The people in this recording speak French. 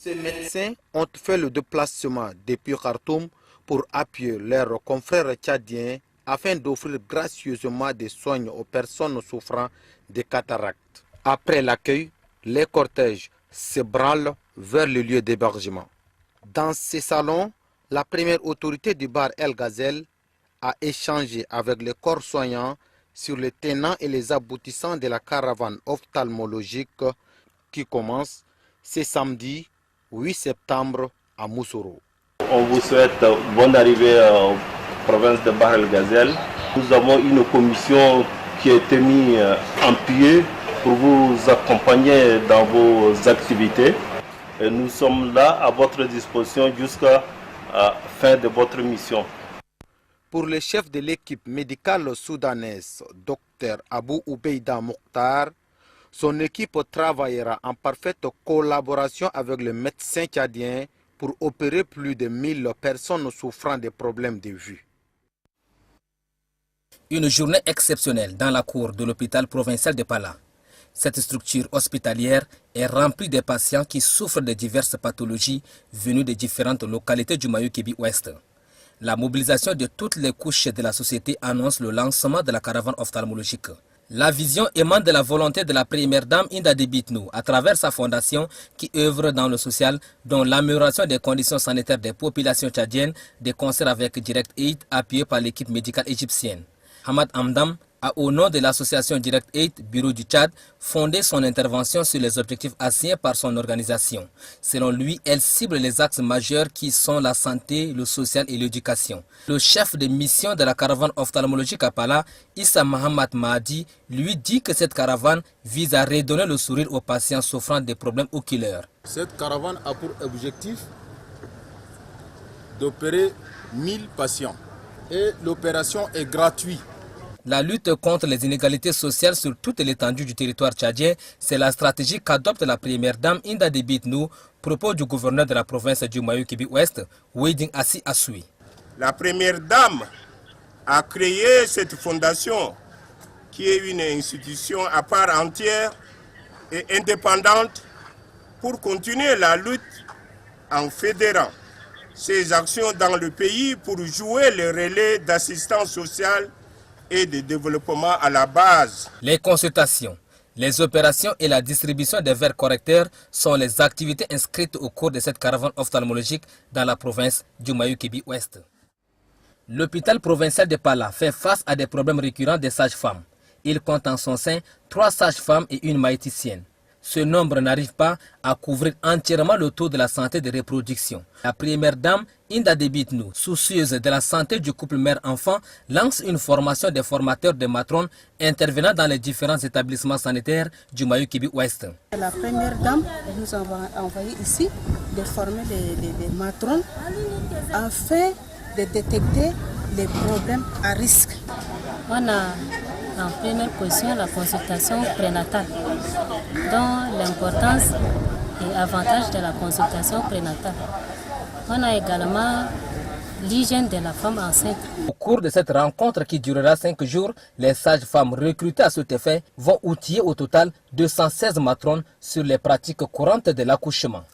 Ces médecins ont fait le déplacement depuis Khartoum pour appuyer leurs confrères tchadiens afin d'offrir gracieusement des soins aux personnes souffrant de cataractes. Après l'accueil, les cortèges se branlent vers le lieu d'hébergement. Dans ces salons, la première autorité du bar El Ghazel a échangé avec les corps soignants sur les tenants et les aboutissants de la caravane ophtalmologique qui commence ce samedi 8 septembre à Moussoro. On vous souhaite bonne arrivée aux provinces de Bahr El Ghazel. Nous avons une commission qui a été mise en pied pour vous accompagner dans vos activités. Et nous sommes là à votre disposition jusqu'à la fin de votre mission. Pour le chef de l'équipe médicale soudanaise, Dr Abou Oubeida Mokhtar, son équipe travaillera en parfaite collaboration avec le médecin tchadien pour opérer plus de 1000 personnes souffrant de problèmes de vue. Une journée exceptionnelle dans la cour de l'hôpital provincial de Pala. Cette structure hospitalière est remplie de patients qui souffrent de diverses pathologies venues de différentes localités du Mayou-Kébi-Ouest. La mobilisation de toutes les couches de la société annonce le lancement de la caravane ophtalmologique. La vision émane de la volonté de la première dame Inda Debitnou à travers sa fondation qui œuvre dans le social, dont l'amélioration des conditions sanitaires des populations tchadiennes, des concerts avec Direct Aid appuyés par l'équipe médicale égyptienne. Hamad Hamdam a, au nom de l'association Direct Aid Bureau du Tchad, fondé son intervention sur les objectifs assignés par son organisation. Selon lui, elle cible les axes majeurs qui sont la santé, le social et l'éducation. Le chef de mission de la caravane ophtalmologique à Pala, Issa Mohamed Mahdi, lui dit que cette caravane vise à redonner le sourire aux patients souffrant des problèmes oculaires. Cette caravane a pour objectif d'opérer 1000 patients et l'opération est gratuite. La lutte contre les inégalités sociales sur toute l'étendue du territoire tchadien, c'est la stratégie qu'adopte la première dame Inda Debitnou, propos du gouverneur de la province du Mayou-Kébi-Ouest, Weiding Assi Assoui. La première dame a créé cette fondation qui est une institution à part entière et indépendante pour continuer la lutte en fédérant ses actions dans le pays pour jouer le relais d'assistance sociale et de développement à la base. Les consultations, les opérations et la distribution des verres correcteurs sont les activités inscrites au cours de cette caravane ophtalmologique dans la province du Mayou-Kébi-Ouest. L'hôpital provincial de Pala fait face à des problèmes récurrents des sages-femmes. Il compte en son sein 3 sages-femmes et une maïticienne. Ce nombre n'arrive pas à couvrir entièrement le taux de la santé de reproduction. La première dame, Inda Debitnou, soucieuse de la santé du couple mère-enfant, lance une formation des formateurs de matrones intervenant dans les différents établissements sanitaires du Mayou-Kébi-Ouest. La première dame nous a envoyé ici de former des matrones afin de détecter les problèmes à risque. On a en première position la consultation prénatale, dont l'importance et avantage de la consultation prénatale. On a également l'hygiène de la femme enceinte. Au cours de cette rencontre qui durera 5 jours, les sages-femmes recrutées à cet effet vont outiller au total 216 matrones sur les pratiques courantes de l'accouchement.